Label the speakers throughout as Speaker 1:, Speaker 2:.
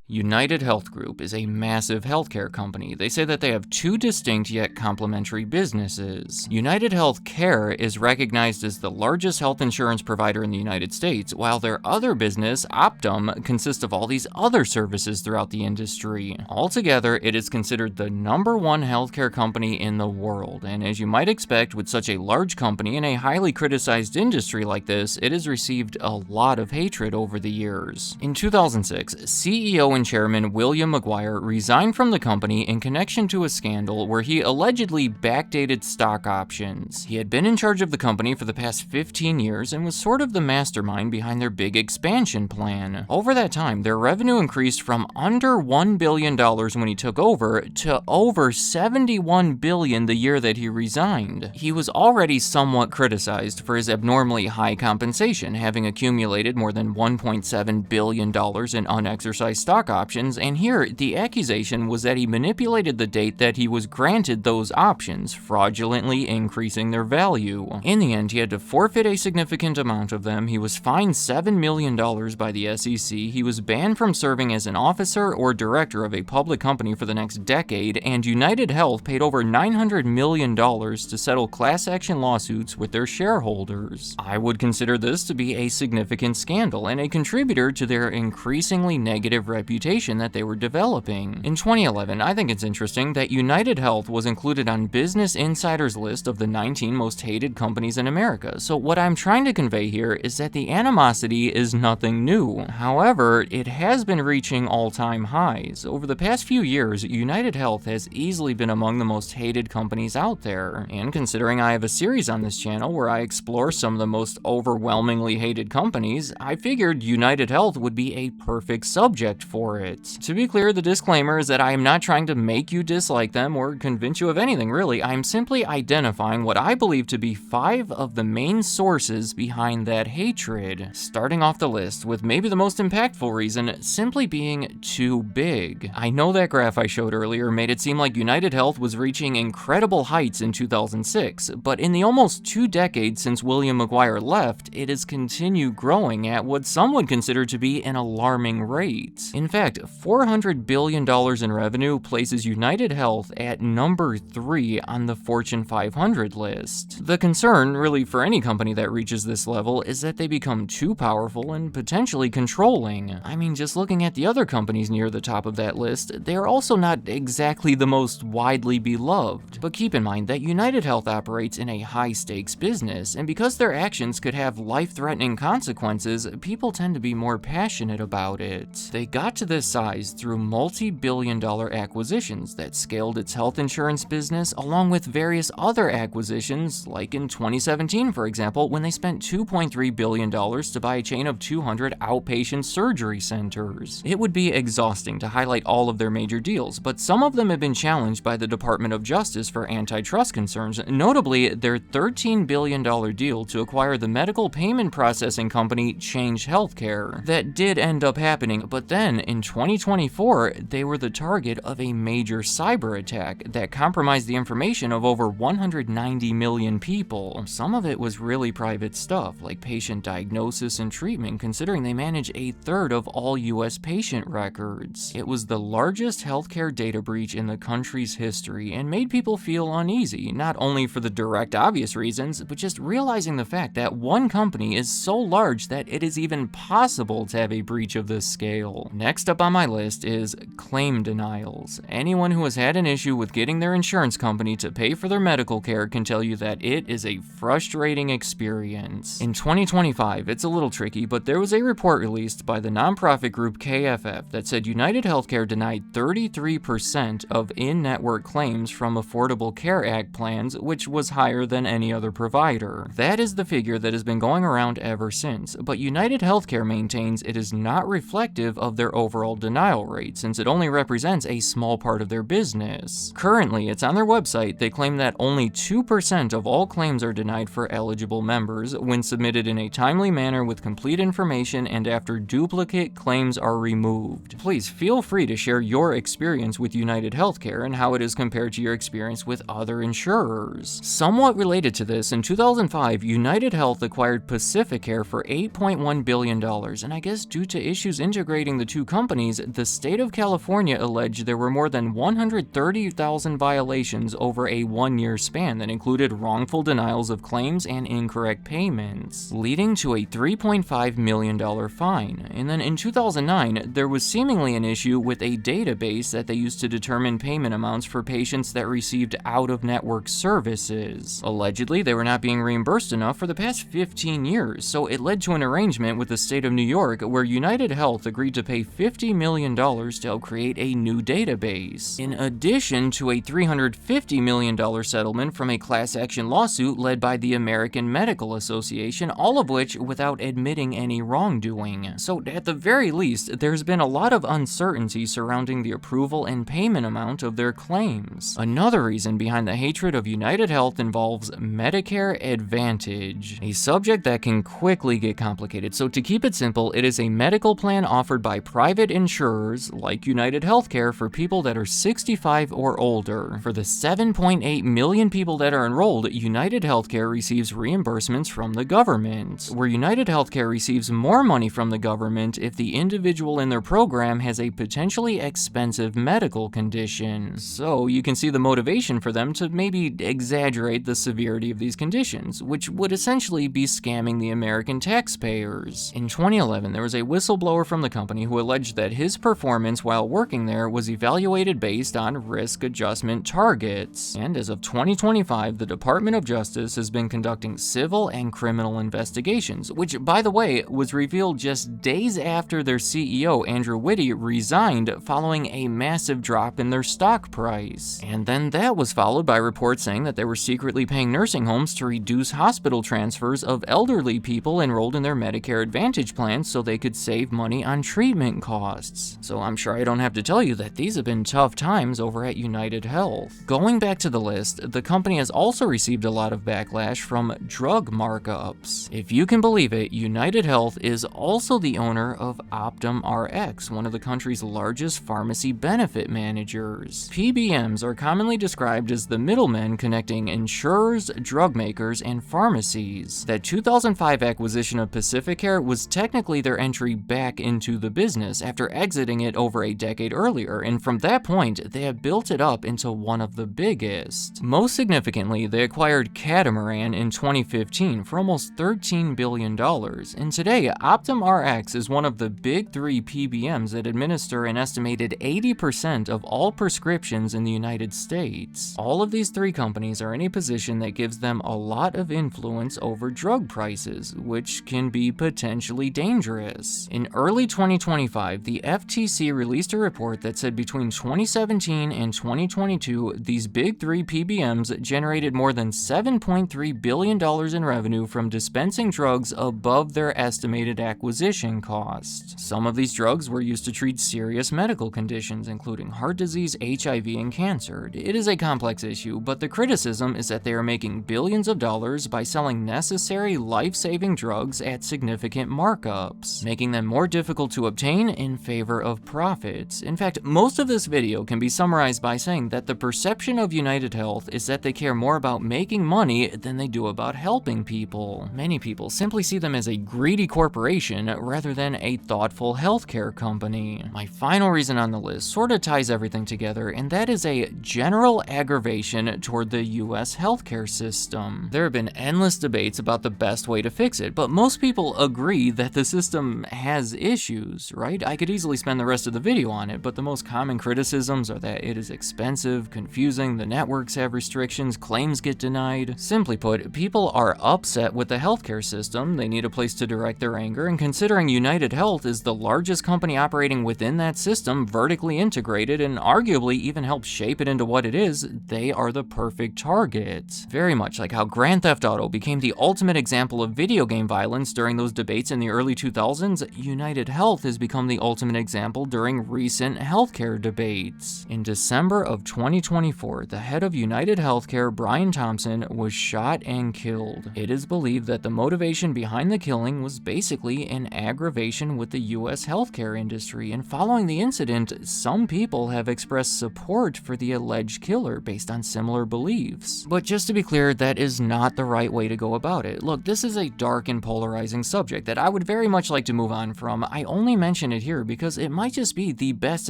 Speaker 1: UnitedHealth Group is a massive healthcare company. They say that they have two distinct yet complementary businesses. UnitedHealth Care is recognized as the largest health insurance provider in the United States, while their other business, Optum, consists of all these other services throughout the industry. Altogether, it is considered the #1 healthcare company in the world, and as you might expect with such a large company in a highly criticized industry like this, it has received a lot of hatred over the years. In 2006, CEO and Chairman William McGuire resigned from the company in connection to a scandal where he allegedly backdated stock options. He had been in charge of the company for the past 15 years and was sort of the mastermind behind their big expansion plan. Over that time, their revenue increased from under $1 billion when he took over to over $71 billion the year that he resigned. He was already somewhat criticized for his abnormally high compensation, having accumulated more than $1.7 billion in unexercised stock options, and here the accusation was that he manipulated the date that he was granted those options, fraudulently increasing their value. In the end, he had to forfeit a significant amount of them, he was fined $7 million by the SEC, he was banned from serving as an officer or director of a public company for the next decade, and UnitedHealth paid over $900 million to settle class action lawsuits with their shareholders. I would consider this to be a significant scandal and a contributor to their increasingly negative reputation that they were developing. In 2011, I think it's interesting that UnitedHealth was included on Business Insider's list of the 19 most hated companies in America, so what I'm trying to convey here is that the animosity is nothing new. However, it has been reaching all-time highs. Over the past few years, UnitedHealth has easily been among the most hated companies out there, and considering I have a series on this channel where I explore some of the most overwhelmingly hated companies, I figured UnitedHealth would be a perfect subject for it. To be clear, the disclaimer is that I am not trying to make you dislike them or convince you of anything really, I am simply identifying what I believe to be 5 of the main sources behind that hatred. Starting off the list with maybe the most impactful reason, simply being too big. I know that graph I showed earlier made it seem like UnitedHealth was reaching incredible heights in 2006, but in the almost 2 decades since William McGuire left, it has continued growing at what some would consider to be an alarming rate. In fact, $400 billion in revenue places UnitedHealth at number 3 on the Fortune 500 list. The concern, really, for any company that reaches this level is that they become too powerful and potentially controlling. I mean, just looking at the other companies near the top of that list, they are also not exactly the most widely beloved. But keep in mind that UnitedHealth operates in a high-stakes business, and because their actions could have life-threatening consequences, people tend to be more passionate about it. They got to this size through multi-billion-dollar acquisitions that scaled its health insurance business, along with various other acquisitions, like in 2017, for example, when they spent $2.3 billion to buy a chain of 200 outpatient surgery centers. It would be exhausting to highlight all of their major deals, but some of them have been challenged by the Department of Justice for antitrust concerns, notably their $13 billion deal to acquire the medical payment processing company Change Healthcare. That did end up happening, but then in 2024, they were the target of a major cyber attack that compromised the information of over 190 million people. Some of it was really private stuff, like patient diagnosis and treatment, considering they manage 1/3 of all US patient records. It was the largest healthcare data breach in the country's history and made people feel uneasy, not only for the direct obvious reasons, but just realizing the fact that one company is so large that it is even possible to have a breach of this scale. Next up on my list is claim denials. Anyone who has had an issue with getting their insurance company to pay for their medical care can tell you that it is a frustrating experience. In 2025, it's a little tricky, but there was a report released by the nonprofit group KFF that said UnitedHealthcare denied 33% of in-network claims from Affordable Care Act plans, which was higher than any other provider. That is the figure that has been going around ever since, but UnitedHealthcare maintains it is not reflective of their overall overall denial rate, since it only represents a small part of their business. Currently, it's on their website, they claim that only 2% of all claims are denied for eligible members when submitted in a timely manner with complete information and after duplicate claims are removed. Please feel free to share your experience with UnitedHealthcare and how it is compared to your experience with other insurers. Somewhat related to this, in 2005, UnitedHealth acquired Pacificare for $8.1 billion, and I guess due to issues integrating the two companies, the state of California alleged there were more than 130,000 violations over a one-year span that included wrongful denials of claims and incorrect payments, leading to a $3.5 million fine. And then in 2009, there was seemingly an issue with a database that they used to determine payment amounts for patients that received out-of-network services. Allegedly, they were not being reimbursed enough for the past 15 years, so it led to an arrangement with the state of New York where UnitedHealth agreed to pay $50 million to help create a new database, in addition to a $350 million settlement from a class action lawsuit led by the American Medical Association, all of which without admitting any wrongdoing. So at the very least, there's been a lot of uncertainty surrounding the approval and payment amount of their claims. Another reason behind the hatred of UnitedHealth involves Medicare Advantage, a subject that can quickly get complicated. So to keep it simple, it is a medical plan offered by private insurers like UnitedHealthcare for people that are 65 or older. For the 7.8 million people that are enrolled, UnitedHealthcare receives reimbursements from the government, where UnitedHealthcare receives more money from the government if the individual in their program has a potentially expensive medical condition. So you can see the motivation for them to maybe exaggerate the severity of these conditions, which would essentially be scamming the American taxpayers. In 2011, there was a whistleblower from the company who alleged that his performance while working there was evaluated based on risk adjustment targets. And as of 2025, the Department of Justice has been conducting civil and criminal investigations, which, by the way, was revealed just days after their CEO, Andrew Whitty, resigned following a massive drop in their stock price. And then that was followed by reports saying that they were secretly paying nursing homes to reduce hospital transfers of elderly people enrolled in their Medicare Advantage plans so they could save money on treatment costs. So I'm sure I don't have to tell you that these have been tough times over at UnitedHealth. Going back to the list, the company has also received a lot of backlash from drug markups. If you can believe it, UnitedHealth is also the owner of Optum Rx, one of the country's largest pharmacy benefit managers. PBMs are commonly described as the middlemen connecting insurers, drug makers, and pharmacies. That 2005 acquisition of Pacificare was technically their entry back into the business after exiting it over a decade earlier, and from that point, they have built it up into one of the biggest. Most significantly, they acquired Catamaran in 2015 for almost $13 billion, and today, Optum Rx is one of the big three PBMs that administer an estimated 80% of all prescriptions in the United States. All of these three companies are in a position that gives them a lot of influence over drug prices, which can be potentially dangerous. In early 2025, the FTC released a report that said between 2017 and 2022, these big three PBMs generated more than $7.3 billion in revenue from dispensing drugs above their estimated acquisition cost. Some of these drugs were used to treat serious medical conditions, including heart disease, HIV, and cancer. It is a complex issue, but the criticism is that they are making billions of dollars by selling necessary life-saving drugs at significant markups, making them more difficult to obtain in favor of profits. In fact, most of this video can be summarized by saying that the perception of UnitedHealth is that they care more about making money than they do about helping people. Many people simply see them as a greedy corporation rather than a thoughtful healthcare company. My final reason on the list sort of ties everything together, and that is a general aggravation toward the US healthcare system. There have been endless debates about the best way to fix it, but most people agree that the system has issues, right? I could easily spend the rest of the video on it, but the most common criticisms are that it is expensive, confusing, the networks have restrictions, claims get denied. Simply put, people are upset with the healthcare system, they need a place to direct their anger, and considering UnitedHealth is the largest company operating within that system, vertically integrated, and arguably even helped shape it into what it is, they are the perfect target. Very much like how Grand Theft Auto became the ultimate example of video game violence during those debates in the early 2000s, UnitedHealth has become the ultimate ultimate example during recent healthcare debates. In December of 2024, the head of UnitedHealthcare, Brian Thompson, was shot and killed. It is believed that the motivation behind the killing was basically an aggravation with the US healthcare industry, and following the incident, some people have expressed support for the alleged killer based on similar beliefs. But just to be clear, that is not the right way to go about it. Look, this is a dark and polarizing subject that I would very much like to move on from. I only mention it here because it might just be the best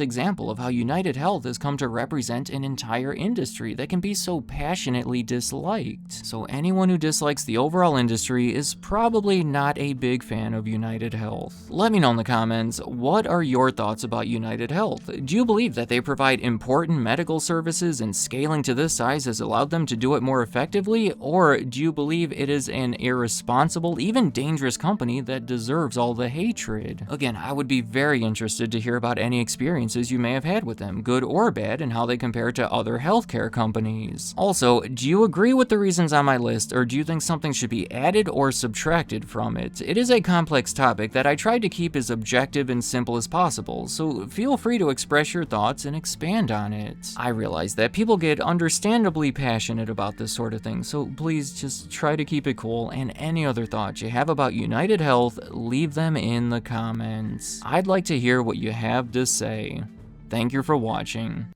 Speaker 1: example of how UnitedHealth has come to represent an entire industry that can be so passionately disliked. So anyone who dislikes the overall industry is probably not a big fan of UnitedHealth. Let me know in the comments, what are your thoughts about UnitedHealth? Do you believe that they provide important medical services and scaling to this size has allowed them to do it more effectively? Or do you believe it is an irresponsible, even dangerous company that deserves all the hatred? Again, I would be very interested to hear about any experiences you may have had with them, good or bad, and how they compare to other healthcare companies. Also, do you agree with the reasons on my list, or do you think something should be added or subtracted from it? It is a complex topic that I tried to keep as objective and simple as possible, so feel free to express your thoughts and expand on it. I realize that people get understandably passionate about this sort of thing, so please just try to keep it cool, and any other thoughts you have about UnitedHealth, leave them in the comments. I'd like to hear what you have to say. Thank you for watching.